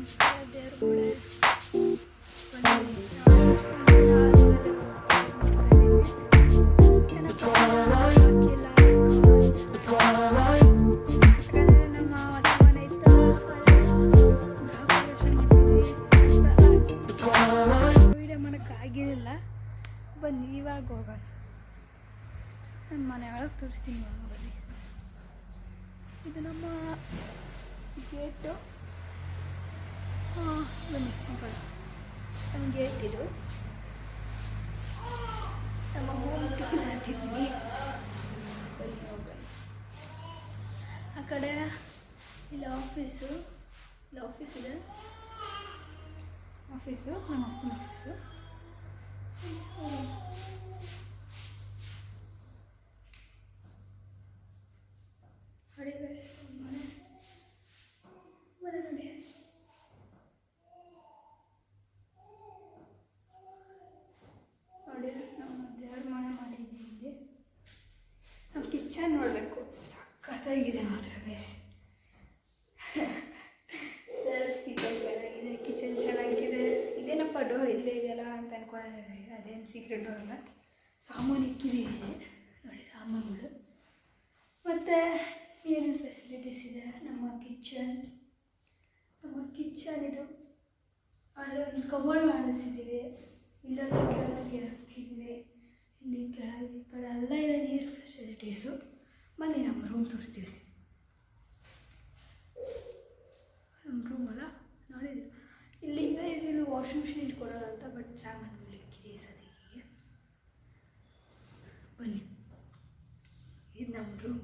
ದೇವ್ರ ವಿಡಿಯೋ ಮಾಡೋಕ್ಕಾಗಿರಲಿಲ್ಲ. ಬನ್ನಿ ಇವಾಗ ಹೋಗೋಣ. ನಮ್ಮ ಮನೆ ಒಳಗೆ ತೋರಿಸ್ತೀನಿ ಇವಾಗ. ಬನ್ನಿ, ಇದು ನಮ್ಮ ಗೇಟು. ಬನ್ನಿ ಹೋಗೋಣ. ನಮ್ಮ ಗೇಟ್ ಇದು. ನಮ್ಮ ಹೋಮ್ ಟೂರ್ ಮಾಡ್ತಿದ್ವಿ. ಬನ್ನಿ ಹೋಗೋಣ. ಆ ಕಡೆ ಇಲ್ಲಿ ಆಫೀಸು, ಇಲ್ಲಿ ಆಫೀಸ್ ಇದೆ. ಆಫೀಸು ನಮ್ಮ ಅಪ್ಪನ ಆಫೀಸು. ಕಿಚನ್ ನೋಡಬೇಕು, ಸಖತ್ತಾಗಿದೆ ಮಾತ್ರ ಗೈಸ್. ಕಿಚನ್ ಚೆನ್ನಾಗಿದೆ, ಕಿಚನ್ ಚೆನ್ನಾಗಿದೆ. ಇದೇನಪ್ಪ ಡೋರ್ ಇಲ್ಲೇ ಇದೆಯಲ್ಲ ಅಂತ ಅಂದ್ಕೊಂಡಿದ್ದಾರೆ. ಅದೇನು ಸೀಕ್ರೆಟ್ ಡೋರ್ ಅಲ್ಲ, ಸಾಮಾನು ಇಕ್ಕಿದೆ ಇದೆ ನೋಡಿ, ಸಾಮಾನುಗಳು. ಮತ್ತು ಏನೇನು ಫೆಸಿಲಿಟೀಸ್ ಇದೆ. ನಮ್ಮ ಕಿಚನ್ ಇದು. ಅಲ್ಲೊಂದು ಕಬೋರ್ಡ್ ಮಾಡಿಸಿದ್ದೀವಿ. ಇಲ್ಲೆಲ್ಲ ಕೆಳಗೆ ಹಾಕಿದ್ವಿ. ಇಲ್ಲಿ ಕೆಳಗೆ ಈ ಕಡೆ ಎಲ್ಲ ಇದೆ ನೀರು ಫೆಸಿಲಿಟೀಸು. ಬನ್ನಿ ನಮ್ಮ ರೂಮ್ ತೋರಿಸ್ತೀವಿ. ನಮ್ಮ ರೂಮ್ ಅಲ್ಲ, ನೋಡಿದ್ರು ಇಲ್ಲಿ ಗೈಸ್, ಇಲ್ಲಿ ವಾಷಿಂಗ್ ಮಿಷಿನ್ ಇಟ್ಕೊಡೋದಂತ. ಬಟ್ ಸಾಮಾನುಗಳು ಇಕ್ಕಿದೆ ಸದ್ಯಕ್ಕೆ. ಬನ್ನಿ, ಇದು ನಮ್ಮ ರೂಮ್.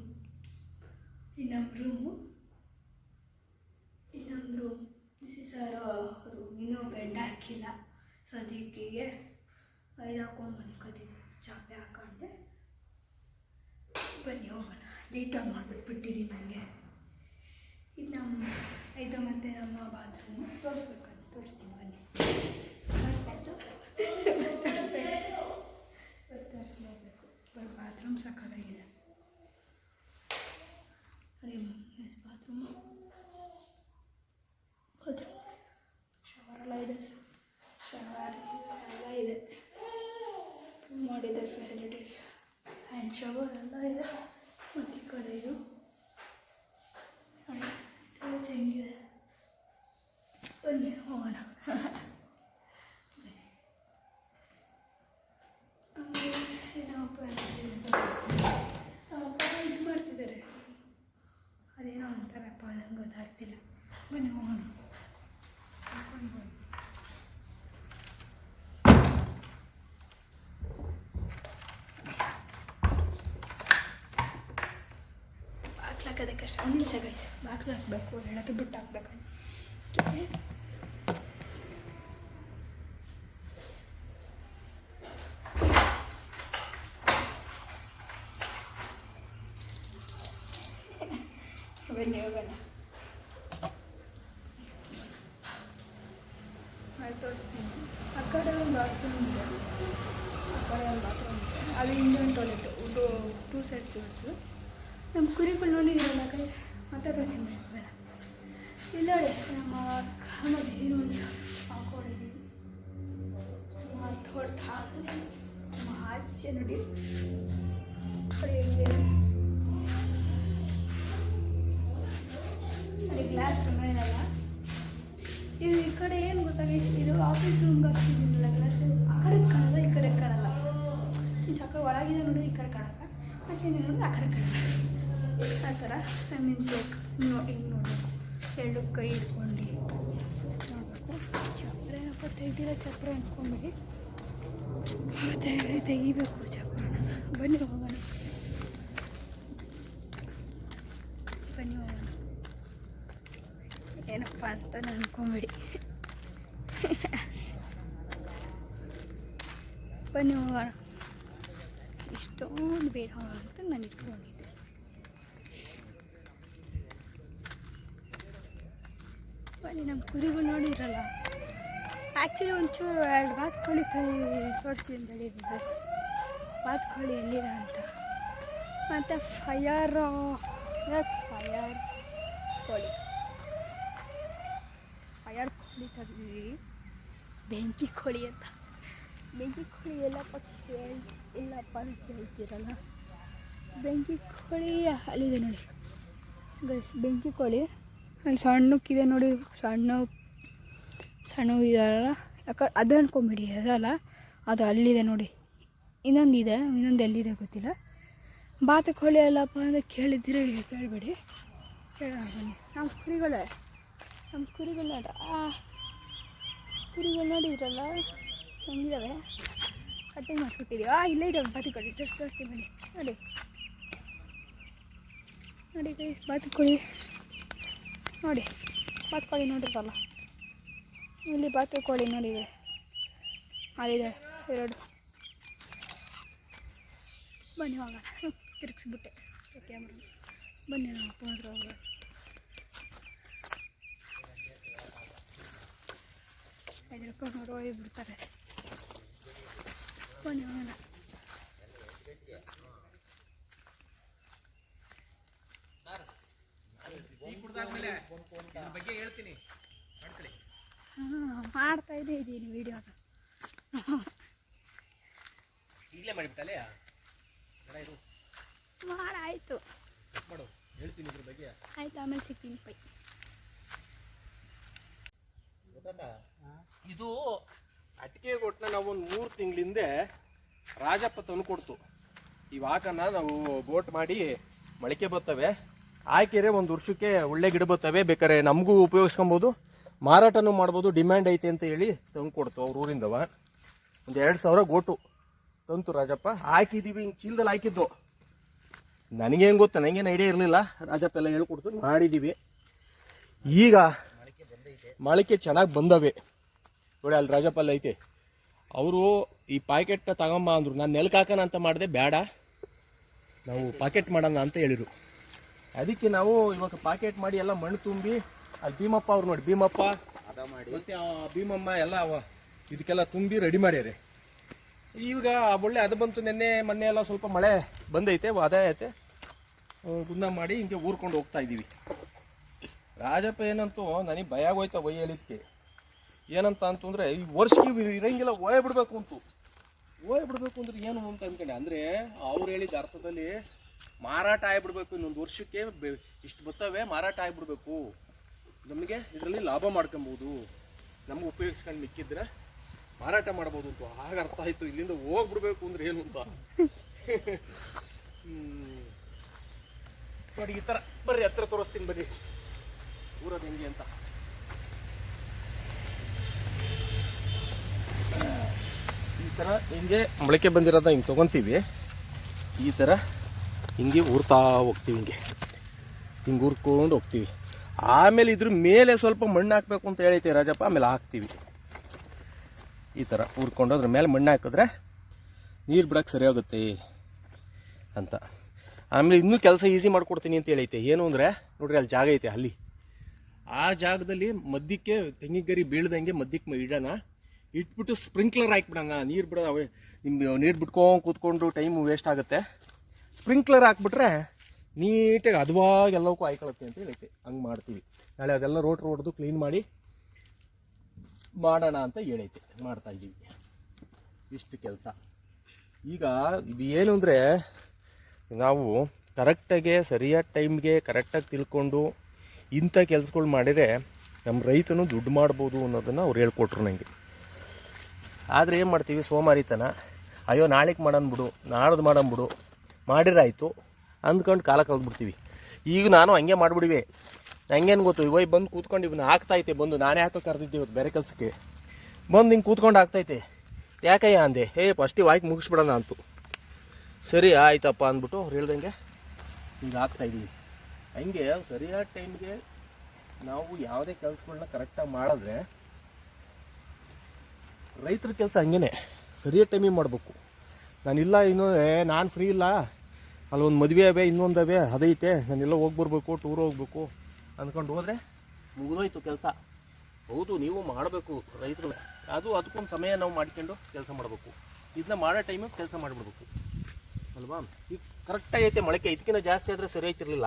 This is room. ಇನ್ನೂ ಬೆಡ್ ಹಾಕಿಲ್ಲ ಸದ್ಯಕ್ಕೆ. ಐದು ಹಾಕೊಂಡು ಮನ್ಕೋತೀನಿ, ಚಾಪೆ ಹಾಕೊಂಡೆ. ಬನ್ನಿ ಹೋಗೋಣ. ಲೈಟ್ ಆನ್ ಮಾಡಿಬಿಟ್ಟಿದ್ದೀನಿ ನನಗೆ. ಇದು ಮತ್ತು ನಮ್ಮ ಬಾತ್ರೂಮು ತೋರಿಸ್ತೀನಿ ಬನ್ನಿ. ತೋರಿಸ್ಲೇಬೇಕು. ಬಟ್ ಬಾತ್ರೂಮ್ ಸಕ್ಕತ್ತಾಗಿದೆ. ಬಾತ್ರೂಮ್ ಶವರ್ ಎಲ್ಲ ಇದೆ. ಶವರ್ ಎಲ್ಲ ಇದೆ ಮಾಡಿದ್ದಾರೆ ಫೆಸಿಲಿಟೀಸ್. ಹ್ಯಾಂಡ್ ಶವರ್ ಎಲ್ಲ ಇದೆ. ಮತ್ತು ಈ ಕಡೆ ಇದು ಟೈಲ್ಸ್ ಹೆಂಗಿದೆ. ಬನ್ನಿ ಹೋಗೋಣ. ನಮ್ಮಪ್ಪ ಇದು ಮಾಡ್ತಿದ್ದಾರೆ, ಅದೇನೋ ಅಂತಾರಪ್ಪ, ಅದನ್ನು ಗೊತ್ತಾಗ್ತಿಲ್ಲ. ಬನ್ನಿ ಹೋಗೋಣ. ಬಾಕ್ಲಾಕೋದೇ ಕಷ್ಟ. ಒಂದು ನಿಮಿಷ ಗೈಸ್, ಬಾಕ್ಲು ಹಾಕಬೇಕು, ಹೇಳೋದು ಬಿಟ್ಟು ಹಾಕ್ಬೇಕು. ಬನ್ನಿ ಹೋಗೋಣ. ಅದು ತೋರಿಸ್ತೀನಿ. ಆ ಕಡೆ ಒಂದು ಬಾತ್ರೂಮ್ ಇದೆ, ಅದು Indian toilet. Two side doors. ನಮ್ಮ ಕುರಿಗಳು ನೋಡಿದ್ದೀರಲ್ಲ ಗೈಸ್, ಮತ್ತೆ ಬರ್ತೀನಿ. ಇಲ್ಲ ನೋಡಿ, ನಮ್ಮ ಕಾಮಲ್ಲಿ ಏನೊಂದು ಹಾಕೊಂಡಿದ್ದೀವಿ. ತೋಟ ನಮ್ಮ ಆಚೆ ನೋಡಿ ಗ್ಲಾಸ್ ಏನಲ್ಲ. ಇದು ಈ ಕಡೆ ಏನು ಗೊತ್ತಾಗೈಸ್, ಇದು ಆಫೀಸ್ ರೂಮ್ಗೆ ಹಾಕ್ತಿದ್ದೀನಲ್ಲ ಗ್ಲಾಸ್. ಆ ಕಡೆ ಕಾಣಲ್ಲ, ಈ ಕಡೆ ಕಾಣಲ್ಲ. ಈ ಸಕ್ಕ ಒಳಗಿದೆ ನೋಡಿ, ಈ ಕಡೆ ಕಾಣಲ್ಲ. ಆಚೆ ನೋಡಿ, ಆ ಕಡೆ ಕಾಣಲ್ಲ. ಆ ಥರ ಮೀನ್ಸ್ ಹಿಂಗೆ ನೋಡಬೇಕು. ಎರಡು ಕೈ ಇಟ್ಕೊಂಡು ನೋಡಬೇಕು. ಚಪ್ರ ಏನಪ್ಪ ತೆಗ್ದಿಲ್ಲ, ಚಪ್ರ ಅಂದ್ಕೊಂಡ್ಬಿಡಿ. ತೆಗಿಬೇಕು ಚಪ್ರನ. ಬನ್ನಿ ಹೋಗೋಣ. ಏನಪ್ಪ ಅಂತ ಅಂದ್ಕೊಂಬಿಡಿ. ಬನ್ನಿ ಹೋಗೋಣ. ಇಷ್ಟೊಂದು ಬೇಡ ಅಂತ ನಾನು ಇಟ್ಕೊಂಡಿದ್ದೆ. ಬನ್ನಿ, ನಮ್ಮ ಕುರಿಗಳು ನೋಡಿರಲ್ಲ. ಆ್ಯಕ್ಚುಲಿ ಒಂಚೂರು 2 ಬಾತುಕೋಳಿ ತೋರಿಸ್ತೀನಿ ಅಂತ ಹೇಳಿದ್ದೆ. ಬಾತುಕೋಳಿ ಎಲ್ಲಿದೆ ಅಂತ. ಮತ್ತು ಫಯರ್ ಕೋಳಿ ಎರಡು ಕೋಳಿ ತೆಗೆದಿದ್ದೀವಿ. ಬೆಂಕಿ ಕೋಳಿ ಅಂತ. ಬೆಂಕಿ ಕೋಳಿ ಎಲ್ಲಪ್ಪ ಅಂತ ಕೇಳ್ತೀರಲ್ಲ, ಬೆಂಕಿ ಕೋಳಿ ಅಲ್ಲಿದೆ ನೋಡಿ ಗೈಸ್. ಬೆಂಕಿ ಕೋಳಿ ಅಲ್ಲಿ ಸಣ್ಣಕ್ಕಿದೆ ನೋಡಿ, ಸಣ್ಣ ಇದಲ್ಲ, ಯಾಕಂದ್ರೆ ಅದು ಅನ್ಕೊಂಬಿಡಿ, ಅದಲ್ಲ, ಅದು ಅಲ್ಲಿದೆ ನೋಡಿ. ಇನ್ನೊಂದಿದೆ, ಇನ್ನೊಂದು ಎಲ್ಲಿದೆ ಗೊತ್ತಿಲ್ಲ. ಬಾತುಕೋಳಿ ಎಲ್ಲಪ್ಪ ಅಂತ ಕೇಳಿದ್ದೀರ, ಕೇಳಬೇಡಿ, ಕೇಳೋಣ ಬನ್ನಿ. ನಮ್ಮ ಕುರಿಗಳು ನೋಡಿದ್ರಲ್ಲ ಹೆಂಗಿದ್ದಾವೆ, ಕಟ್ಟಿಂಗ್ ಮಾಡಿಸ್ಬಿಟ್ಟಿದ್ದೀವಿ. ಇಲ್ಲೇ ಇದ್ದಾವೆ ಬಾತುಕೋಳಿ, ತೋರಿಸ್ತೀನಿ ಬನ್ನಿ. ನೋಡಿ ಕೈ ಬಾತುಕೋಳಿ ನೋಡಿ, ಬಾತುಕೋಳಿ ನೋಡಿದ್ರಲ್ಲ, ಇಲ್ಲಿ ಬಾತುಕೋಳಿ ನೋಡಿದೆ, ಅಲ್ಲಿದೆ ಎರಡು. ಬನ್ನಿ ಹೋಗೋಣ, ತಿರುಗಿಸ್ಬಿಟ್ಟೆ ಕ್ಯಾಮ್ರಾ. ಬನ್ನಿ ನಾವು ಅಪ್ಪ ಹತ್ರ ಹೋಗೋಣ. ಹೆದರ್ಕೊಂಡು ಹೋಗಿ ಬಿಡ್ತಾರೆ. ಬನ್ನಿ ಹೋಗೋಣ. ಮಾಡ್ತಾ ಇದ್ದೀನಿ ವಿಡಿಯೋನ. ಈಗಲೇ ಮಾಡಿಬಿಟ್ಟಲೆ ಆಯಿತು, ಮಾಡು, ಹೇಳ್ತೀನಿ ಇದ್ರ ಬಗ್ಗೆ. ಆಯ್ತು, ಆಮೇಲೆ ಸಿಗ್ತೀನಿ ಪೈ. ಇದು ಅಟ್ಟಿಗೆ ಕೊಟ್ಟನ ನಾವು ಒಂದು 3 ತಿಂಗಳಿಂದೆ ರಾಜಪ್ಪ ತಂದು ಕೊಡ್ತು. ಇವಾಗನ ನಾವು ಗೋಟ್ ಮಾಡಿ ಮೊಳಕೆ ಬರ್ತವೆ, ಹಾಕಿದ್ರೆ ಒಂದು ವರ್ಷಕ್ಕೆ ಒಳ್ಳೆ ಗಿಡ ಬರ್ತವೆ. ಬೇಕಾದ್ರೆ ನಮಗೂ ಉಪಯೋಗಿಸ್ಕೊಬೋದು, ಮಾರಾಟನೂ ಮಾಡ್ಬೋದು. ಡಿಮ್ಯಾಂಡ್ ಐತೆ ಅಂತ ಹೇಳಿ ತಂದು ಕೊಡ್ತು ಅವ್ರ ಊರಿಂದವ. ಒಂದು 2000 ಗೋಟು ತಂತು ರಾಜಪ್ಪ. ಹಾಕಿದ್ದೀವಿ, ಹಿಂಗೆ ಚೀಲದಲ್ಲಿ ಹಾಕಿದ್ದು. ನನಗೇನು ಗೊತ್ತಾ, ನನಗೇನು ಐಡಿಯಾ ಇರಲಿಲ್ಲ. ರಾಜಪ್ಪ ಎಲ್ಲ ಹೇಳ್ಕೊಡ್ತು, ಮಾಡಿದ್ದೀವಿ. ಈಗ ಮೊಳಕೆ ಚೆನ್ನಾಗಿ ಬಂದವೆ ನೋಡಿ. ಅಲ್ಲಿ ರಾಜಪ್ಪ ಎಲ್ಲ ಐತೆ. ಅವರು ಈ ಪ್ಯಾಕೆಟ್ ತಗೊಂಬ ಅಂದರು. ನಾನು ನೆಲಕ್ಕೆ ಹಾಕೋಣ ಅಂತ ಮಾಡಿದೆ, ಬೇಡ ನಾವು ಪ್ಯಾಕೆಟ್ ಮಾಡೋಣ ಅಂತ ಹೇಳಿರು. ಅದಕ್ಕೆ ನಾವು ಇವಾಗ ಪ್ಯಾಕೆಟ್ ಮಾಡಿ ಎಲ್ಲ ಮಣ್ಣು ತುಂಬಿ, ಅಲ್ಲಿ ಭೀಮಪ್ಪ ಅವ್ರು ನೋಡಿ, ಭೀಮಪ್ಪ ಮತ್ತೆ ಭೀಮಮ್ಮ ಎಲ್ಲ ಇದಕ್ಕೆಲ್ಲ ತುಂಬಿ ರೆಡಿ ಮಾಡ್ಯಾರೆ. ಈಗ ಒಳ್ಳೆ ಅದು ಬಂತು. ಮೊನ್ನೆ ಎಲ್ಲ ಸ್ವಲ್ಪ ಮಳೆ ಬಂದೈತೆ, ಅದೇ ಐತೆ, ಗುನ್ನ ಮಾಡಿ ಹಿಂಗೆ ಊರ್ಕೊಂಡು ಹೋಗ್ತಾ ಇದ್ದೀವಿ. ರಾಜಪ್ಪ ಏನಂತೂ ನನಗೆ ಭಯ ಆಗೋಯ್ತು ಒಯ್ಯ ಹೇಳಿದ್ಕೆ. ಏನಂತ ಅಂತಂದರೆ, ಈ ವರ್ಷಕ್ಕೆ ಇರಂಗಿಲ್ಲ, ಬಿಡಬೇಕು ಅಂದ್ರೆ ಏನು ಅಂತ ಅಂದ್ಕೊಂಡೆ. ಅಂದರೆ ಅವ್ರು ಹೇಳಿದ ಅರ್ಥದಲ್ಲಿ ಮಾರಾಟ ಆಗಿಬಿಡ್ಬೇಕು, ಇನ್ನೊಂದು ವರ್ಷಕ್ಕೆ ಇಷ್ಟು ಬರ್ತವೆ, ಮಾರಾಟ ಆಗಿಬಿಡ್ಬೇಕು, ನಮಗೆ ಇದರಲ್ಲಿ ಲಾಭ ಮಾಡ್ಕೊಬೋದು, ನಮ್ಗೆ ಉಪಯೋಗಿಸ್ಕೊಂಡು ಮಿಕ್ಕಿದ್ರೆ ಮಾರಾಟ ಮಾಡ್ಬೋದು ಅಂತ. ಆಗ ಅರ್ಥ ಆಯಿತು ಇಲ್ಲಿಂದ ಹೋಗ್ಬಿಡ್ಬೇಕು ಅಂದ್ರೆ ಏನು ಅಂತ. ನೋಡಿ ಈ ಥರ ಬರ್ರಿ, ಹತ್ರ ತೋರಿಸ್ತೀನಿ ಬರ್ರಿ ಊರದು ಹೆಂಗೆ ಅಂತ. ಈ ಥರ ಹಿಂಗೆ ಮೊಳಕೆ ಬಂದಿರೋದ ಹಿಂಗೆ ತೊಗೊತೀವಿ. ಈ ಥರ ಹಿಂಗೆ ಊರ್ತಾ ಹೋಗ್ತೀವಿ, ಹಿಂಗೆ ಊರ್ಕೊಂಡು ಹೋಗ್ತೀವಿ. ಆಮೇಲೆ ಇದ್ರ ಮೇಲೆ ಸ್ವಲ್ಪ ಮಣ್ಣು ಹಾಕಬೇಕು ಅಂತ ಹೇಳೈತೆ ರಾಜಪ್ಪ, ಆಮೇಲೆ ಹಾಕ್ತೀವಿ. ಈ ಥರ ಊರ್ಕೊಂಡು ಅದ್ರ ಮೇಲೆ ಮಣ್ಣು ಹಾಕಿದ್ರೆ ನೀರು ಬಿಡೋಕ್ಕೆ ಸರಿ ಆಗುತ್ತೆ ಅಂತ. ಆಮೇಲೆ ಇನ್ನೂ ಕೆಲಸ ಈಸಿ ಮಾಡ್ಕೊಡ್ತೀನಿ ಅಂತ ಹೇಳೈತೆ. ಏನು ಅಂದರೆ ನೋಡ್ರಿ, ಅಲ್ಲಿ ಜಾಗ ಐತೆ, ಅಲ್ಲಿ ಆ ಜಾಗದಲ್ಲಿ ಮಧ್ಯಕ್ಕೆ ತೆಂಗಿನ ಗರಿ ಬೀಳ್ದಂಗೆ ಮಧ್ಯಕ್ಕೆ ಇಡೋಣ, ಇಟ್ಬಿಟ್ಟು ಸ್ಪ್ರಿಂಕ್ಲರ್ ಹಾಕ್ಬಿಡೋಣ. ನೀರು ಬಿಡೋದು ನಿಮ್ಮ ನೀರು ಬಿಟ್ಕೊಂಡು ಕೂತ್ಕೊಂಡು ಟೈಮು ವೇಸ್ಟ್ ಆಗುತ್ತೆ. ಸ್ಪ್ರಿಂಕ್ಲರ್ ಹಾಕ್ಬಿಟ್ರೆ ನೀಟಾಗಿ ಅದವಾಗಿ ಎಲ್ಲವಕ್ಕೂ ಹಾಯ್ಕೊಳತ್ತೆ ಅಂತ ಹೇಳೈತೆ. ಹಂಗೆ ಮಾಡ್ತೀವಿ. ನಾಳೆ ಅದೆಲ್ಲ ರೋಟ್ರು ಹೊಡೆದು ಕ್ಲೀನ್ ಮಾಡಿ ಮಾಡೋಣ ಅಂತ ಹೇಳೈತೆ. ಮಾಡ್ತಾಯಿದ್ದೀವಿ ಇಷ್ಟು ಕೆಲಸ. ಈಗ ಇದು ಏನು ಅಂದರೆ, ನಾವು ಕರೆಕ್ಟಾಗೆ ಸರಿಯಾದ ಟೈಮ್ಗೆ ಕರೆಕ್ಟಾಗಿ ತಿಳ್ಕೊಂಡು ಇಂಥ ಕೆಲಸಗಳು ಮಾಡಿದರೆ ನಮ್ಮ ರೈತನು ದುಡ್ಡು ಮಾಡ್ಬೋದು ಅನ್ನೋದನ್ನು ಅವ್ರು ಹೇಳ್ಕೊಟ್ರು ನನಗೆ. ಆದರೆ ಏನು ಮಾಡ್ತೀವಿ, ಸೋಮಾರಿತನ, ಅಯ್ಯೋ ನಾಳೆಗೆ ಮಾಡೋಣ ಬಿಡು, ನಾಡ್ದು ಮಾಡೋಣ ಬಿಡು, ಮಾಡಿರಾಯ್ತು ಅಂದ್ಕೊಂಡು ಕಾಲ ಕಳೆದ್ಬಿಡ್ತೀವಿ. ಈಗ ನಾನು ಹಂಗೆ ಮಾಡಿಬಿಡಿವೆ. ಹಂಗೇನು ಗೊತ್ತು, ಇವಾಗ ಬಂದು ಕೂತ್ಕೊಂಡು ಇವನ್ನ ಆಗ್ತೈತೆ, ಬಂದು ನಾನೇ ಹಾಕೋ ಕರೆದಿದ್ದೆ ಇವತ್ತು ಬೇರೆ ಕೆಲಸಕ್ಕೆ, ಬಂದು ಹಿಂಗೆ ಕೂತ್ಕೊಂಡು ಆಗ್ತೈತೆ. ಯಾಕಯ್ಯ ಅಂದೆ, ಫಸ್ಟಿಗೆ ವಾಯ್ಕ್ ಮುಗಿಸ್ಬಿಡೋಣ ಅಂತು. ಸರಿ ಆಯ್ತಪ್ಪ ಅಂದ್ಬಿಟ್ಟು ಅವ್ರು ಹೇಳ್ದಂಗೆ ಹಿಂಗೆ ಆಗ್ತಾಯಿದ್ದೀವಿ. ಹಂಗೆ ಸರಿಯಾದ ಟೈಮ್ಗೆ ನಾವು ಯಾವುದೇ ಕೆಲಸಗಳನ್ನ ಕರೆಕ್ಟಾಗಿ ಮಾಡಿದ್ರೆ, ರೈತರ ಕೆಲಸ ಹಂಗೇ ಸರಿಯಾದ ಟೈಮಿಗೆ ಮಾಡಬೇಕು. ನಾನಿಲ್ಲ ಇನ್ನೂ ನಾನು ಫ್ರೀ ಇಲ್ಲ, ಅಲ್ಲೊಂದು ಮದುವೆ ಅವೇ, ಇನ್ನೊಂದವೇ ಅದೈತೆ, ನಾನೆಲ್ಲ ಹೋಗ್ಬರ್ಬೇಕು, ಟೂರ್ ಹೋಗ್ಬೇಕು ಅಂದ್ಕೊಂಡು ಹೋದರೆ ಮುಗಿದೋಯ್ತು ಕೆಲಸ. ಹೌದು, ನೀವು ಮಾಡಬೇಕು ರೈತರು, ಅದಕ್ಕೊಂದು ಸಮಯ ನಾವು ಮಾಡ್ಕೊಂಡು ಕೆಲಸ ಮಾಡಬೇಕು. ಇದನ್ನ ಮಾಡೋ ಟೈಮಿಗೆ ಕೆಲಸ ಮಾಡಿಬಿಡ್ಬೇಕು ಅಲ್ವಾ. ಈಗ ಕರೆಕ್ಟಾಗಿ ಐತೆ ಮೊಳಕೆ, ಇದಕ್ಕಿಂತ ಜಾಸ್ತಿ ಆದರೆ ಸರಿ ಆಯ್ತಿರ್ಲಿಲ್ಲ,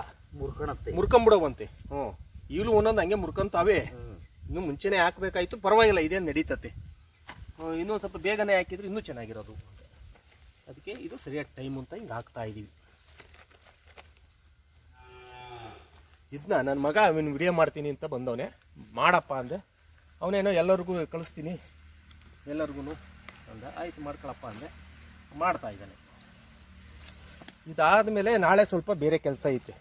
ಮುರ್ಕೊಂಬಿಡವಂತೆ. ಈಗಲೂ ಒಂದೊಂದು ಹಂಗೆ ಮುರ್ಕೊಂತಾವೆ. ಇನ್ನೂ ಮುಂಚೆನೇ ಹಾಕಬೇಕಾಯ್ತು, ಪರವಾಗಿಲ್ಲ, ಇದೇನು ನಡೀತತೆ. ಇನ್ನೂ ಸ್ವಲ್ಪ ಬೇಗನೆ ಹಾಕಿದ್ರೆ ಇನ್ನೂ ಚೆನ್ನಾಗಿರೋದು. ಅದಕ್ಕೆ ಇದು ಸರಿಯಾದ ಟೈಮ್ ಅಂತ ಹಿಂಗೆ ಹಾಕ್ತಾ ಇದ್ದೀವಿ. ಇದನ್ನ ನನ್ನ ಮಗ ಅವನು ವಿಡಿಯೋ ಮಾಡ್ತೀನಿ ಅಂತ ಬಂದವನೇ, ಮಾಡಪ್ಪ ಅಂದೆ. ಅವನೇನೋ ಎಲ್ಲರಿಗೂ ಕಳಿಸ್ತೀನಿ ಎಲ್ಲರಿಗೂ ಅಂದ. ಆಯ್ತು ಮಾಡ್ಕೊಳಪ್ಪ ಅಂದೆ, ಮಾಡ್ತಾ ಇದ್ದಾನೆ. ಇದಾದಮೇಲೆ ನಾಳೆ ಸ್ವಲ್ಪ ಬೇರೆ ಕೆಲಸ ಐತೆ,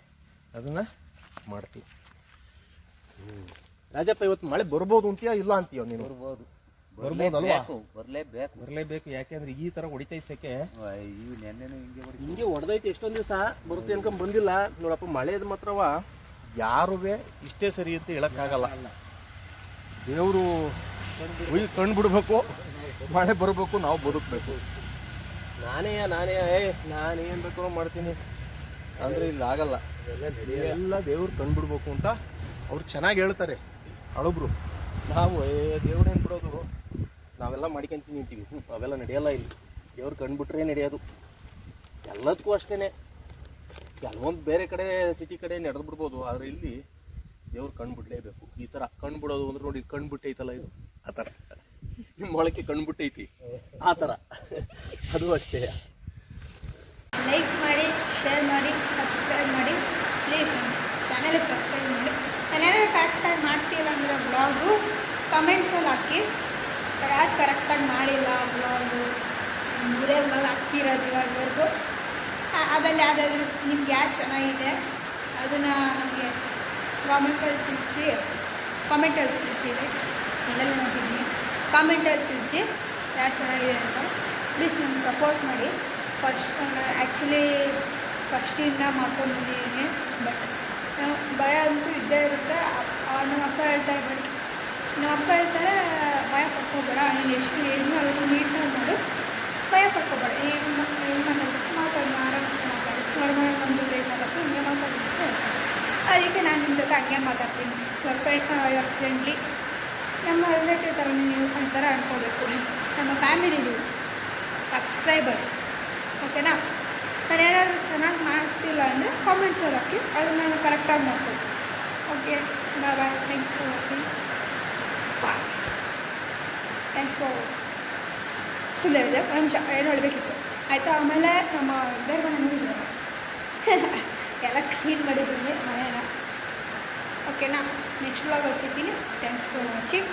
ಅದನ್ನು ಮಾಡ್ತೀವಿ. ರಾಜಪ್ಪ, ಇವತ್ತು ಮಳೆ ಬರ್ಬೋದು ಅಂತೀಯ ಇಲ್ಲ ಅಂತೀಯ ನೀನು? ಬರ್ಬೋದಲ್ವಾ? ಬರಲೇಬೇಕು. ಯಾಕೆಂದ್ರೆ ಈ ಥರ ಹೊಡಿತೈತೆ ಸೆಕೆ. ಹಿಂಗೆ ಹೊಡೆದೈತೆ ಎಷ್ಟೊಂದು ದಿವಸ ಬರುತ್ತೆ ಅನ್ಕೊಂಡ್ ಬಂದಿಲ್ಲ ನೋಡಪ್ಪ. ಮಳೆದು ಮಾತ್ರವ ಯಾರೂ ಇಷ್ಟೇ ಸರಿ ಅಂತ ಹೇಳೋಕ್ಕಾಗಲ್ಲ. ದೇವರು ಕಣ್ಣು ಬಿಡ್ಬೇಕು, ಮಳೆ ಬರಬೇಕು, ನಾವು ಬದುಕಬೇಕು. ನಾನೇನು ಬೇಕು ಮಾಡ್ತೀನಿ ಅಂದರೆ ಇಲ್ಲಿ ಆಗಲ್ಲ. ಎಲ್ಲ ದೇವ್ರು ಕಣ್ಣು ಬಿಡ್ಬೇಕು ಅಂತ ಅವ್ರು ಚೆನ್ನಾಗಿ ಹೇಳ್ತಾರೆ ಹಳಬ್ರು. ನಾವು ದೇವ್ರೇನು ಬಿಡೋದು, ನಾವೆಲ್ಲ ಮಾಡ್ಕೊಂತೀನಿ ನಿಂತೀವಿ. ಅವೆಲ್ಲ ನಡೆಯಲ್ಲ ಇಲ್ಲಿ. ದೇವ್ರು ಕಣ್ಬಿಟ್ರೆ ನಡೆಯೋದು. ಎಲ್ಲದಕ್ಕೂ ಅಷ್ಟೇ. ಕೆಲವೊಂದು ಬೇರೆ ಕಡೆ ಸಿಟಿ ಕಡೆ ನಡೆದು ಬಿಡ್ಬೋದು, ಆದರೆ ಇಲ್ಲಿ ದೇವ್ರು ಕಣ್ಣು ಬಿಡಲೇಬೇಕು. ಈ ಥರ ಕಣ್ಣು ಬಿಡೋದು ಅಂದ್ರೆ ನೋಡಿ, ಕಣ್ಣು ಬಿಟ್ಟೈತಲ್ಲ ಇದು, ಆ ಥರ ನಿಮ್ಮ ಮೊಳಕೆ ಕಣ್ಣು ಬಿಟ್ಟೈತಿ, ಆ ಥರ ಅದು ಅಷ್ಟೇ. ಲೈಕ್ ಮಾಡಿ, ಶೇರ್ ಮಾಡಿ, ಸಬ್ಸ್ಕ್ರೈಬ್ ಮಾಡಿ ಪ್ಲೀಸ್. ನನ್ನ ಚಾನಲ್ಗೆ ಸಬ್ಸ್ಕ್ರೈಬ್ ಮಾಡಿ. ನಾನೇನಾದ್ರು ಕರೆಕ್ಟಾಗಿ ಮಾಡ್ತಿಲ್ಲ ಅಂದರೆ ಬ್ಲಾಗು ಕಮೆಂಟ್ಸಲ್ಲಿ ಹಾಕಿ. ಯಾರು ಕರೆಕ್ಟಾಗಿ ಮಾಡಿಲ್ಲ ಬ್ಲಾಗು, ಬರೇ ಬ್ಲಾಗ್ ಹಾಕ್ತಿರೋದು ಇವಾಗವರೆಗೂ, ಅದಲ್ಲಿ ಯಾವುದಾದ್ರೂ ನಿಮ್ಗೆ ಯಾರು ಚೆನ್ನಾಗಿದೆ ಅದನ್ನು ನಮಗೆ ಕಾಮೆಂಟಲ್ಲಿ ತಿಳಿಸಿ ಗೈಸ್. ಎಲ್ಲೆಲ್ಲ ನೋಡಿದ್ದೀನಿ, ಕಾಮೆಂಟಲ್ಲಿ ತಿಳಿಸಿ ಯಾರು ಚೆನ್ನಾಗಿದೆ ಅಂತ. ಪ್ಲೀಸ್ ನನಗೆ ಸಪೋರ್ಟ್ ಮಾಡಿ. ಆ್ಯಕ್ಚುಲಿ ಫಸ್ಟಿಂದ ಮಾಡ್ಕೊಂಡಿದ್ದೀನಿ, ಬಟ್ ಭಯ ಅಂತೂ ಇದ್ದೇ ಇರುತ್ತೆ. ನಮ್ಮ ಅಪ್ಪ ಹೇಳ್ತಾರೆ ಭಯ ಪಡ್ಕೋಬೇಡ, ನೀನು ಎಷ್ಟು ಏನು ಅದನ್ನು ನೀಟಾಗಿ ಮಾಡು, ಭಯ ಪಡ್ಕೋಬೇಡ, ಏನು ಮಾತಾಡಿ ಆರಾಮಿಸಿ ಮಾತಾಡಿ, ಹೊರಗಡೆ ನಮ್ಮ ಜೊತೆ ಮಾತಾಡ್ತು ಹಿಂಗೆ ಮಾತಾಡ್ಬಿಟ್ಟು. ಅದಕ್ಕೆ ನಾನು ನಿಮ್ಮ ಜೊತೆ ಹಂಗೆ ಮಾತಾಡ್ತೀನಿ. ಯುವರ್ ಫ್ರೆಂಡ್ಲಿ, ನಮ್ಮ ರಿಲೇಟಿವ್ ಥರ ನೀವು ಥರ ಅಂದ್ಕೋಬೇಕು. ನಮ್ಮ ಫ್ಯಾಮಿಲಿ ಸಬ್ಸ್ಕ್ರೈಬರ್ಸ್, ಓಕೆನಾ? ನಾನು ಏನಾದರೂ ಚೆನ್ನಾಗಿ ಮಾಡ್ತಿಲ್ಲ ಅಂದರೆ ಕಾಮೆಂಟ್ಸಲ್ಲಿ ಹಾಕಿ, ಅದನ್ನು ನಾನು ಕರೆಕ್ಟಾಗಿ ಮಾಡ್ತೀನಿ. Okay, bye. Thanks for watching. Thanks for ಸುಮ್ಮನೆ ಇದೆ. ಒಂದು ನಿಮಿಷ ಏನು ಹೇಳಬೇಕಿತ್ತು ಆಯಿತಾ. ಆಮೇಲೆ ನಮ್ಮ ಬೇರೆ ಮನೆ ನೋಡಿದ್ದಾರೆ ಎಲ್ಲ ಕ್ಲೀನ್ ಮಾಡಿದ್ದೀನಿ ಮನೇನ. ಓಕೆನಾ? ನೆಕ್ಸ್ಟ್ ವ್ಲಾಗಲ್ಲಿ ಸಿಗ್ತೀನಿ. Thanks for watching.